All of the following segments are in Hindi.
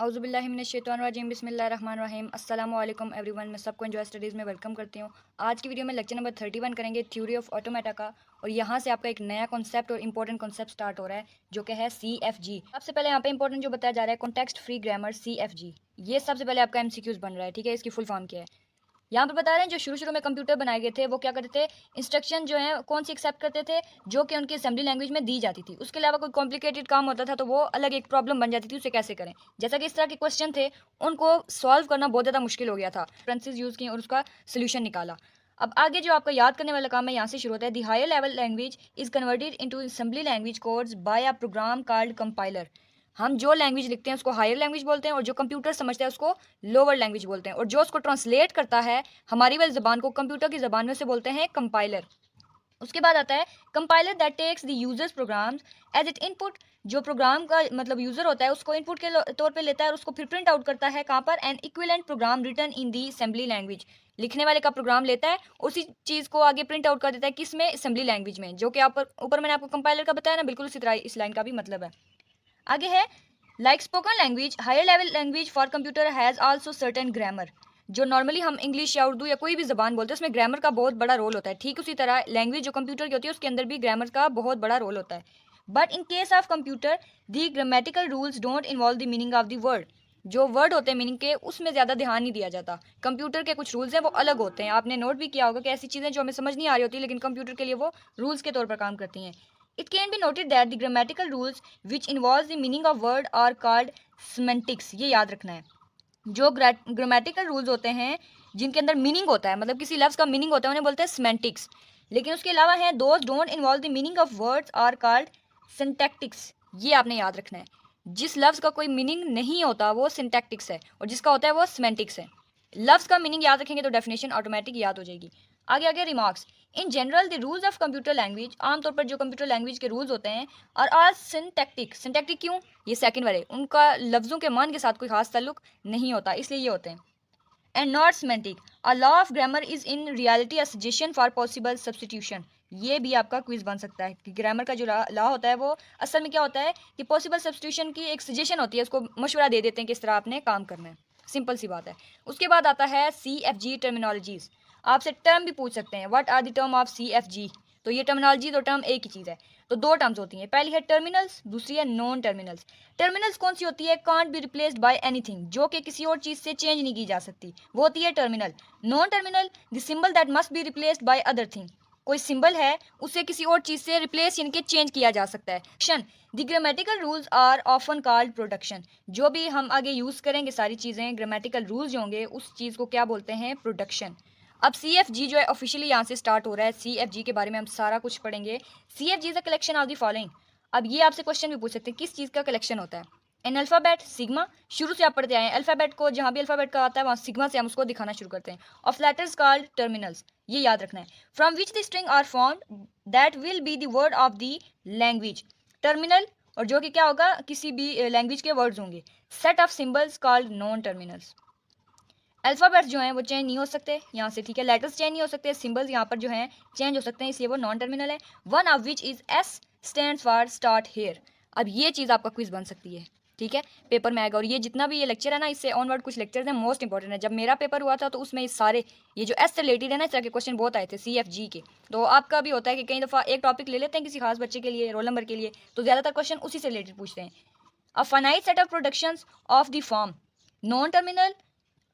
औज़ुबिल्लाहिमिनश्शैतानिर्रजीम बिस्मिल्लाहिर्रहमानिर्रहीम अस्सलामु अलैकुम एवरीवन। मैं सबको एंजॉय स्टडीज़ में वेलकम करती हूँ। आज की वीडियो में लेक्चर नंबर 31 करेंगे थ्योरी ऑफ ऑटोमेटा का, और यहाँ से आपका एक नया कॉन्सेप्ट और इंपॉर्टेंट कॉन्सेप्ट स्टार्ट हो रहा है जो कि है CFG। सबसे पहले यहाँ पे इंपॉर्टेंट जो बताया जा रहा है कॉन्टेक्स्ट फ्री ग्रामर CFG। ये सबसे पहले आपका MCQs बन रहा है, ठीक है। इसकी फुल फॉर्म क्या है यहाँ पर बता रहे हैं। जो शुरू शुरू में कंप्यूटर बनाए गए थे वो क्या करते थे, इंस्ट्रक्शन जो है कौन सी एक्सेप्ट करते थे, जो कि उनकी असेंबली लैंग्वेज में दी जाती थी। उसके अलावा कोई कॉम्प्लिकेटेड काम होता था तो वो अलग एक प्रॉब्लम बन जाती थी, उसे कैसे करें। जैसा कि इस तरह के क्वेश्चन थे उनको सॉल्व करना बहुत ज़्यादा मुश्किल हो गया था। रेफरेंसेस यूज़ किए और उसका सोल्यूशन निकाला। अब आगे जो आपका याद करने वाला काम है यहाँ से शुरू होता है। The higher level language is converted into assembly language codes by a program called compiler. हम जो लैंग्वेज लिखते हैं उसको हायर लैंग्वेज बोलते हैं, और जो कंप्यूटर समझते हैं उसको लोअर लैंग्वेज बोलते हैं, और जो उसको ट्रांसलेट करता है हमारी वाली ज़बान को कंप्यूटर की ज़बान में से बोलते हैं कंपाइलर। उसके बाद आता है compiler that takes the user's programs as it input. जो प्रोग्राम का मतलब यूजर होता है उसको इनपुट के तौर पे लेता है और उसको फिर प्रिंट आउट करता है कहाँ पर, an equivalent program written in the assembly language. लिखने वाले का प्रोग्राम लेता है, उसी चीज़ को आगे प्रिंट आउट कर देता है किस में, असेंबली लैंग्वेज में, जो कि आप ऊपर मैंने आपको कंपाइलर का बताया ना, बिल्कुल उसी तरह इस लाइन का भी मतलब है। आगे है like spoken language higher level language for computer has also certain grammar. जो नॉर्मली हम इंग्लिश या उर्दू या कोई भी ज़बान बोलते हैं उसमें ग्रामर का बहुत बड़ा रोल होता है, ठीक उसी तरह लैंग्वेज जो कंप्यूटर की होती है उसके अंदर भी ग्रामर का बहुत बड़ा रोल होता है। But in case of computer the grammatical rules don't involve the meaning of the word. जो वर्ड होते हैं मीनिंग के उसमें ज़्यादा ध्यान नहीं दिया जाता। कंप्यूटर के कुछ रूल्स हैं वो अलग होते हैं। आपने नोट भी किया होगा कि ऐसी चीज़ें जो हमें समझ नहीं आ रही होती लेकिन कंप्यूटर के लिए वो रूल्स के तौर पर काम करती हैं। It can be noted that the grammatical rules which involves the meaning of word are called semantics। ये याद रखना है। जो ग्रामेटिकल रूल्स होते हैं जिनके अंदर मीनिंग होता है, मतलब किसी लफ्ज़ का मीनिंग होता है, उन्हें बोलते हैं सेमेंटिक्स। लेकिन उसके अलावा हैं those don't involve the meaning of words are called syntactics. ये आपने याद रखना है। जिस लफ्ज़ का कोई मीनिंग नहीं होता वो सिंटैक्टिक्स है, और जिसका होता है वो सेमेंटिक्स है। लफ्ज़ का मीनिंग याद रखेंगे तो डेफिनेशन ऑटोमेटिक याद हो जाएगी। आगे आगे remarks. In general the rules of computer language, आमतौर पर जो कंप्यूटर लैंग्वेज के रूल्स होते हैं, और आर सिंटैक्टिक। सिंटैक्टिक क्यों, ये सेकंड वाले, उनका लफ्ज़ों के मान के साथ कोई खास ताल्लुक नहीं होता, इसलिए ये होते हैं। And not semantic. A law of grammar is in reality a suggestion for possible substitution. ये भी आपका क्विज बन सकता है कि ग्रामर का जो लॉ होता है वो असल में क्या होता है कि पॉसिबल सब्सटीट्यूशन की एक सजेशन होती है, उसको मशवरा दे देते हैं किस तरह आपने काम करना है। सिंपल सी बात है। उसके बाद आता है CFG टर्मिनोलॉजीज। आपसे टर्म भी पूछ सकते हैं, what are the term of CFG। तो ये टर्मिनोलॉजी और टर्म एक ही चीज़ है। तो दो टर्म्स होती हैं, पहली है टर्मिनल्स, दूसरी है नॉन टर्मिनल्स। टर्मिनल्स कौन सी होती है, can't be replaced by anything, जो कि किसी और चीज़ से चेंज नहीं की जा सकती, वो होती है terminal. Non terminal the symbol that must be replaced by other thing. कोई सिंबल है उसे किसी और चीज़ से रिप्लेस यानी कि चेंज किया जा सकता है। The grammatical rules are often called production. जो भी हम आगे यूज़ करेंगे सारी चीज़ें ग्रामेटिकल रूल्स जो होंगे उस चीज़ को क्या बोलते हैं, प्रोडक्शन। अब CFG जो है ऑफिशियली यहाँ से स्टार्ट हो रहा है। CFG के बारे में हम सारा कुछ पढ़ेंगे। CFG is a collection of the following. अब ये आपसे क्वेश्चन भी पूछ सकते हैं किस चीज़ का कलेक्शन होता है। एन अल्फ़ाबेट सिग्मा, शुरू से आप पढ़ते आए हैं अल्फ़ाबेट को, जहाँ भी अल्फ़ाबेट का आता है वहाँ सिग्मा से हम उसको दिखाना शुरू करते हैं। ऑफ लेटर्स कॉल्ड टर्मिनल्स, ये याद रखना है। From which the string are formed that will be the word of the language. Terminal, और जो कि क्या होगा, किसी भी लैंग्वेज के वर्ड्स होंगे। Set of symbols called non terminals. Alphabets जो हैं वो चेंज नहीं हो सकते यहाँ से, ठीक है। लेटर्स चेंज नहीं हो सकते, सिंबल्स यहाँ पर जो हैं चेंज हो सकते हैं, इसलिए वो नॉन टर्मिनल है। One of which is S stands for start here. अब ये चीज़ आपका क्विज बन सकती है, ठीक है, पेपर में आएगा। और ये जितना भी ये लेक्चर है ना, इससे ऑनवर्ड कुछ लेक्चर्स हैं मोस्ट इंपॉर्टेंट है। जब मेरा पेपर हुआ था तो उसमें ये सारे ये जो S से रिलेटेड है ना, इस तरह के क्वेश्चन बहुत आए थे CFG के। तो आपका भी होता है कि कई दफ़ा एक टॉपिक ले लेते हैं किसी खास बच्चे के लिए, रोल नंबर के लिए, तो ज़्यादातर क्वेश्चन उसी से रिलेटेड पूछते हैं। A finite set of productions of the form non terminal.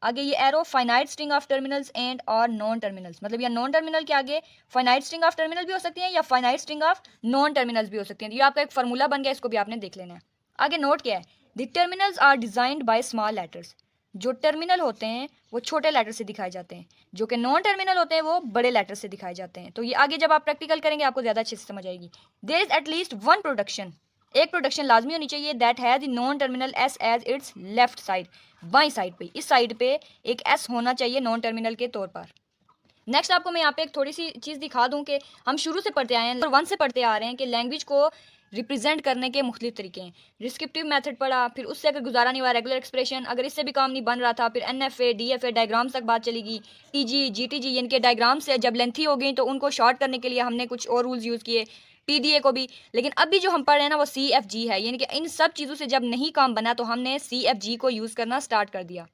आगे ये arrow finite string of terminals and और नॉन टर्मिनल्स, मतलब या नॉन टर्मिनल के आगे फाइनाइट स्ट्रिंग ऑफ टर्मिनल भी हो सकती है या finite string of non terminals भी हो सकती हैं। ये आपका एक फार्मूला बन गया, इसको भी आपने देख लेना है। आगे नोट क्या है, the terminals are designed by small letters. जो टर्मिनल होते हैं वो छोटे लेटर से दिखाए जाते हैं, जो कि नॉन टर्मिनल होते हैं वो बड़े लेटर से दिखाए जाते हैं। तो ये आगे जब आप प्रैक्टिकल करेंगे आपको ज़्यादा अच्छे से समझ आएगी। There is at least one production, एक प्रोडक्शन लाजमी होनी चाहिए, that has the non terminal S as its left side. बाई साइड पे, इस साइड पे एक S होना चाहिए नॉन टर्मिनल के तौर पर। नेक्स्ट आपको मैं यहाँ पे एक थोड़ी सी चीज़ दिखा दूँ कि हम शुरू से पढ़ते आए हैं और 1 से पढ़ते आ रहे हैं कि लैंग्वेज को रिप्रेजेंट करने के मुख्तलिफ तरीके हैं। डिस्क्रिप्टिव मेथड पढ़ा, फिर उससे अगर गुजारा नहीं हुआ रेगुलर एक्सप्रेशन, अगर इससे भी काम नहीं बन रहा था फिर NFA DFA डायग्राम्स तक बात चलेगी। TG GTG इनके डायग्राम से जब लेंथी हो गई तो उनको शॉर्ट करने के लिए हमने कुछ और रूल्स यूज़ किए। PDA को भी, लेकिन अभी जो हम पढ़ रहे हैं ना वो CFG है, यानी कि इन सब चीज़ों से जब नहीं काम बना तो हमने CFG को यूज़ करना स्टार्ट कर दिया।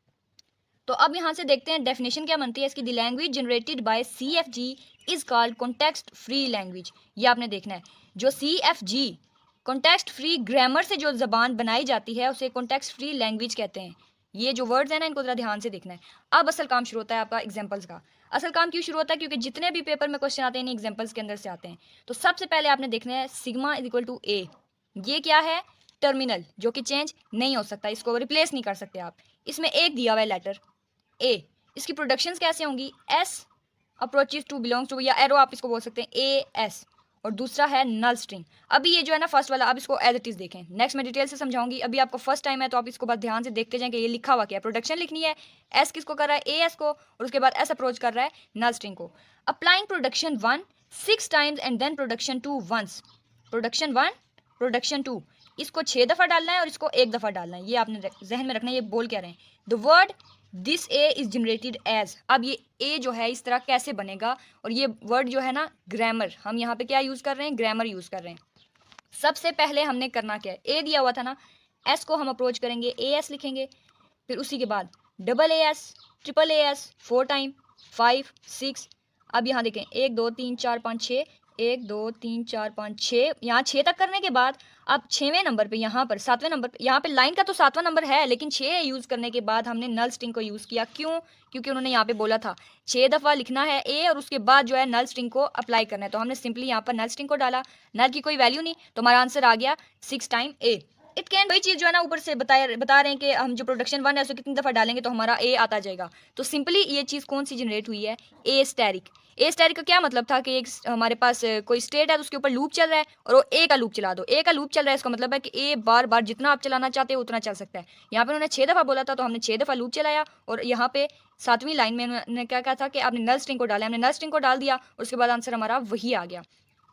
तो अब यहाँ से देखते हैं डेफिनेशन क्या बनती है इसकी। The language generated by CFG is called context free language. ये आपने देखना है, जो CFG कॉन्टेक्स्ट फ्री ग्रामर से जो जबान बनाई जाती है उसे कॉन्टेक्स्ट फ्री लैंग्वेज कहते हैं। ये जो वर्ड्स हैं ना इनको जरा ध्यान से देखना है। अब असल काम शुरू होता है आपका एग्जाम्पल्स का। असल काम क्यों शुरू होता है? क्योंकि जितने भी पेपर में क्वेश्चन आते हैं इन एग्जाम्पल्स के अंदर से आते हैं। तो सबसे पहले आपने देखना है सिग्मा इज इक्वल टू ए। ये क्या है? टर्मिनल, जो कि चेंज नहीं हो सकता, इसको रिप्लेस नहीं कर सकते आप। इसमें एक दिया हुआ है लेटर ए। इसकी प्रोडक्शंस कैसे होंगी? S approaches to belongs to, या एरो आप इसको बोल सकते हैं ए एस, और दूसरा है नल स्ट्रिंग। अभी ये जो है ना फर्स्ट वाला, अब इसको एज इट इज देखें, नेक्स्ट मैं डिटेल से समझाऊंगी। अभी आपको फर्स्ट टाइम है तो आप इसको बस ध्यान से देखते जाएं कि ये लिखा हुआ क्या है। प्रोडक्शन लिखनी है, एस किसको कर रहा है? ए एस को, और उसके बाद एस अप्रोच कर रहा है नल स्ट्रिंग को। Applying production 1 6 times and then production 2 once. Production 1 production 2, इसको 6 दफ़ा डालना है और इसको 1 दफ़ा डालना है। ये आपने जहन में रखना है, ये बोल क्या रहे हैं। The word this A is generated as. अब ये ए जो है इस तरह कैसे बनेगा, और ये वर्ड जो है ना ग्रामर, हम यहाँ पे क्या यूज़ कर रहे हैं? ग्रामर यूज़ कर रहे हैं। सबसे पहले हमने करना क्या है? ए दिया हुआ था ना, एस को हम अप्रोच करेंगे, ए एस लिखेंगे, फिर उसी के बाद double A S, triple A S 4 time, 5 6। अब यहाँ देखें 1 2 3 4 5 6, 1 2 3 4 5 6, यहाँ 6 तक करने के बाद अब 6वें नंबर पे, यहाँ पर 7वें नंबर पे, यहाँ पे लाइन का तो 7वां नंबर है, लेकिन 6 यूज़ करने के बाद हमने नल स्ट्रिंग को यूज़ किया। क्यों? क्योंकि उन्होंने यहाँ पे बोला था 6 दफ़ा लिखना है ए, और उसके बाद जो है नल स्ट्रिंग को अप्लाई करना है। तो हमने सिंपली यहाँ पर नल स्ट्रिंग को डाला, नल की कोई वैल्यू नहीं, तो हमारा आंसर आ गया 6 टाइम ए। इट कैन, वही चीज़ जो है ना ऊपर से बता रहे हैं कि हम जो प्रोडक्शन 1 है उसको कितनी दफ़ा डालेंगे तो हमारा ए आता जाएगा। तो सिंपली ये चीज़ कौन सी जनरेट हुई है? ए स्टैरिक। ए स्टैरिक का क्या मतलब था कि एक हमारे पास कोई स्टेट है तो उसके ऊपर लूप चल रहा है और वो ए का लूप चला दो। ए का लूप चल रहा है, इसका मतलब है कि ए बार बार जितना आप चलाना चाहते हो उतना चल सकता है। यहाँ पे उन्होंने 6 दफ़ा बोला था तो हमने 6 दफ़ा लूप चलाया, और यहाँ पे 7वीं लाइन में उन्होंने क्या कहा था कि आपने नल स्ट्रिंग को डाला, हमने नल स्ट्रिंग को डाल दिया और उसके बाद आंसर हमारा वही आ गया।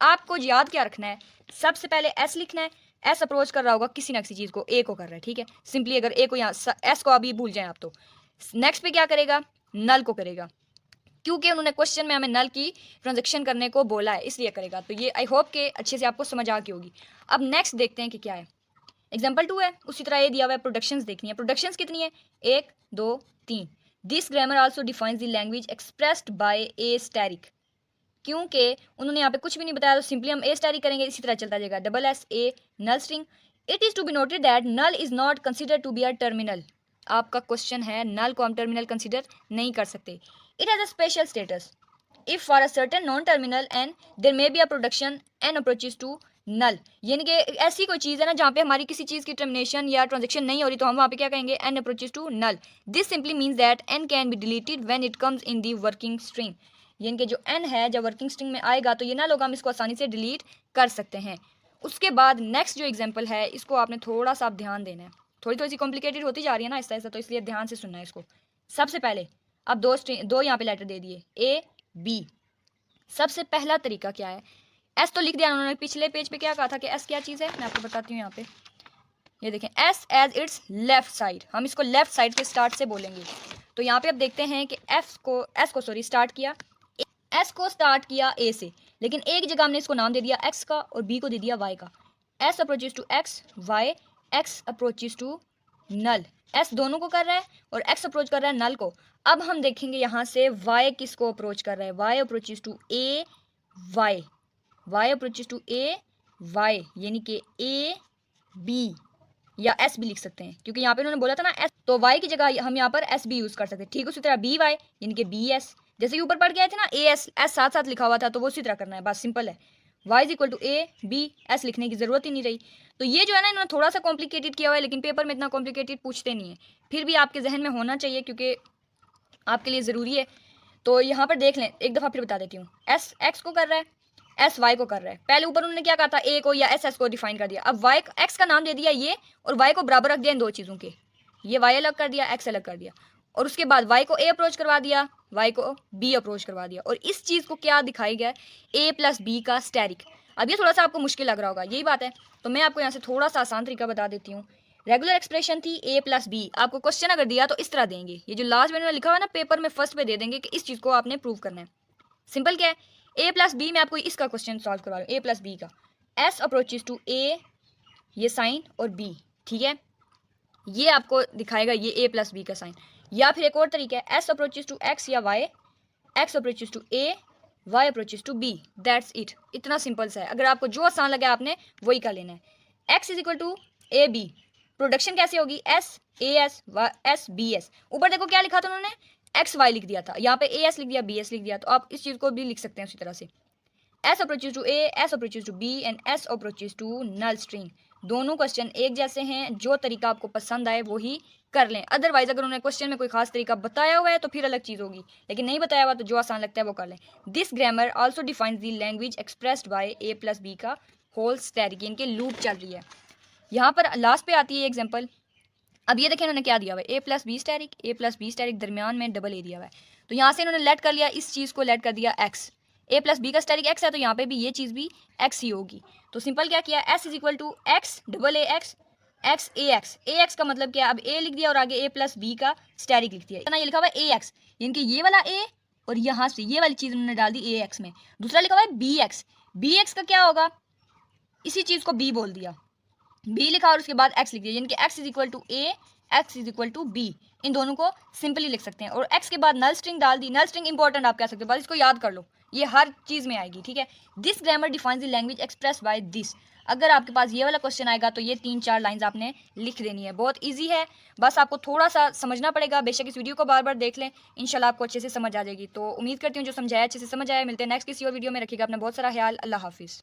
आपको याद क्या रखना है? सबसे पहले एस लिखना है। एस अप्रोच कर रहा होगा किसी ना किसी चीज़ को, ए को कर रहा है, ठीक है। सिंपली अगर ए को यहाँ एस को अभी भूल जाएं आप, तो नेक्स्ट पे क्या करेगा? नल को करेगा, क्योंकि उन्होंने क्वेश्चन में हमें नल की ट्रांजेक्शन करने को बोला है, इसलिए करेगा। तो ये आई होप के अच्छे से आपको समझ आ गई होगी। अब नेक्स्ट देखते हैं कि क्या है। एग्जाम्पल 2 है, उसी तरह ये दिया हुआ है, प्रोडक्शंस देखनी है। प्रोडक्शंस कितनी है? 1 2 3। This grammar also defines the language expressed by A asterisk. क्योंकि उन्होंने यहाँ पे कुछ भी नहीं बताया तो सिंपली हम ए स्टैरिक करेंगे, इसी तरह चलता जाएगा। Double S A null string. It is to be noted that null is not consider to be a terminal. आपका क्वेश्चन है, नल को हम टर्मिनल कंसिडर नहीं कर सकते। It has a special status if for a certain non terminal and there may be a production and approaches to null. यानी कि ऐसी कोई चीज़ है ना जहाँ पे हमारी किसी चीज़ की टर्मिनेशन या ट्रांजेक्शन नहीं हो रही तो हम वहाँ पे क्या कहेंगे? N approaches to null. This simply means that N can be deleted when it comes in the working string. यानी कि जो एन है जब वर्किंग स्ट्रिंग में आएगा तो ये ना लोग हम इसको आसानी से डिलीट कर सकते हैं। उसके बाद नेक्स्ट जो एग्जाम्पल है इसको आपने थोड़ा सा ध्यान देना है, थोड़ी सी कॉम्प्लिकेटेड होती जा रही है ना ऐसा ऐसा, तो इसलिए ध्यान से सुनना है इसको। सबसे पहले अब दो यहाँ पे लेटर दे दिए ए बी। सबसे पहला तरीका क्या है? एस तो लिख दिया उन्होंने, पिछले पेज पे क्या कहा था कि एस क्या चीज़ है, मैं आपको बताती हूँ। यहाँ पे ये देखें, S as its left side, हम इसको लेफ्ट साइड के स्टार्ट से बोलेंगे। तो यहाँ पे अब देखते हैं कि एस को स्टार्ट किया, एस को स्टार्ट किया ए से, लेकिन एक जगह हमने इसको नाम दे दिया एक्स का और बी को दे दिया वाई का। S approaches to X Y, X approaches to null. S दोनों को कर रहा है और एक्स अप्रोच कर रहा है नल को। अब हम देखेंगे यहाँ से वाई किसको अप्रोच कर रहा है? Y approaches to A Y, Y approaches to A Y, यानी कि ए बी या एस भी लिख सकते हैं, क्योंकि यहाँ पे उन्होंने बोला था ना एस, तो वाई की जगह हम यहाँ पर एस भी यूज़ कर सकते हैं। ठीक उसी तरह बी वाई यानी कि बी एस, जैसे कि ऊपर पढ़ के आए थे ना ए एस, एस साथ साथ लिखा हुआ था तो वो उसी तरह करना है, बात सिंपल है। Y is equal to A B S लिखने की ज़रूरत ही नहीं रही। तो ये जो है ना इन्होंने थोड़ा सा कॉम्प्लिकेटेड किया हुआ है, लेकिन पेपर में इतना कॉम्प्लिकेटेड पूछते नहीं है, फिर भी आपके जहन में होना चाहिए क्योंकि आपके लिए ज़रूरी है। तो यहाँ पर देख लें, एक दफ़ा फिर बता देती हूँ। एस एक्स को कर रहा है, एस वाई को कर रहा है। पहले ऊपर उन्होंने क्या कहा था? ए को या एस एस को डिफाइन कर दिया। अब वाई एक्स का नाम दे दिया ये, और वाई को बराबर रख दिया इन दो चीज़ों के, ये वाई अलग कर दिया, एक्स अलग कर दिया, और उसके बाद वाई को ए अप्रोच करवा दिया, वाई को बी अप्रोच करवा दिया, और इस चीज़ को क्या दिखाई गया? ए प्लस बी का स्टैरिक। अब ये थोड़ा सा आपको मुश्किल लग रहा होगा, यही बात है, तो मैं आपको यहाँ से थोड़ा सा आसान तरीका बता देती हूँ। रेगुलर एक्सप्रेशन थी ए प्लस बी, आपको क्वेश्चन अगर दिया तो इस तरह देंगे, ये जो लास्ट में लिखा हुआ है ना पेपर में फर्स्ट पे दे देंगे कि इस चीज़ को आपने प्रूव करना है। सिंपल क्या है? ए प्लस बी, मैं आपको इसका क्वेश्चन सॉल्व करवा रहा हूँ, ए प्लस बी का। एस अप्रोचेज टू ए, ये साइन और बी, ठीक है, ये आपको दिखाएगा ये ए प्लस बी का साइन। या फिर एक और तरीका है, एस अप्रोचेज टू एक्स या Y, X approaches to A, Y approaches to B, that's it. इतना सिंपल सा है, अगर आपको जो आसान लगे आपने वही कर लेना है। X is equal to A B, production कैसे होगी, S A S S B S. ऊपर देखो क्या लिखा था उन्होंने, एक्स वाई लिख दिया था, यहाँ पे ए एस लिख दिया, बी एस लिख दिया, तो आप इस चीज़ को भी लिख सकते हैं उसी तरह से, S approaches to A, S approaches to B and S approaches to null string. दोनों क्वेश्चन एक जैसे हैं, जो तरीका आपको पसंद आए वो ही कर लें। अदरवाइज अगर उन्होंने क्वेश्चन में कोई खास तरीका बताया हुआ है तो फिर अलग चीज़ होगी, लेकिन नहीं बताया हुआ तो जो आसान लगता है वो कर लें। This grammar also defines the language expressed by A plus B का होल स्टैरिक, इनके लूप चल रही है। यहाँ पर लास्ट पे आती है एग्जाम्पल। अब ये देखें इन्होंने क्या दिया हुआ है, ए प्लस बी स्टैरिक, ए प्लस बी स्टैरिक, दरमियान में डबल ए दिया हुआ है, तो यहाँ से इन्होंने लेट कर लिया, इस चीज़ को लेट कर दिया एक्स। ए प्लस बी का स्टैरिक एक्स है तो यहाँ पे भी ये चीज़ भी एक्स ही होगी। तो सिंपल क्या किया, S is equal to X double A X, X A X. A X का मतलब क्या है, अब ए लिख दिया और आगे ए प्लस बी का स्टैरिक लिख दिया, ये लिखा हुआ है ए एक्स, यानी कि ये वाला ए और यहाँ से ये वाली चीज़ उन्होंने डाल दी ए एक्स में। दूसरा लिखा हुआ है बी एक्स, बी एक्स का क्या होगा, इसी चीज़ को बी बोल दिया, बी लिखा और उसके बाद एक्स लिख दिया, यानी कि X is equal to A, X is equal to B. इन दोनों को सिंपली लिख सकते हैं, और एक्स के बाद नल स्ट्रिंग डाल दी। नल स्ट्रिंग इंपॉर्टेंट आप कह सकते हो, बस इसको याद कर लो, ये हर चीज़ में आएगी, ठीक है। This grammar defines the language express by this. अगर आपके पास ये वाला क्वेश्चन आएगा तो ये 3-4 लाइंस आपने लिख देनी है, बहुत ईजी है, बस आपको थोड़ा सा समझना पड़ेगा। बेशक इस वीडियो को बार बार देख लें, इंशाल्लाह आपको अच्छे से समझ आ जाएगी। तो उम्मीद करती हूँ जो समझाया अच्छे से समझ आया। मिलते हैं नेक्स्ट किसी और वीडियो में, रखिएगा अपना बहुत सारा ख्याल। अल्लाह हाफिज़।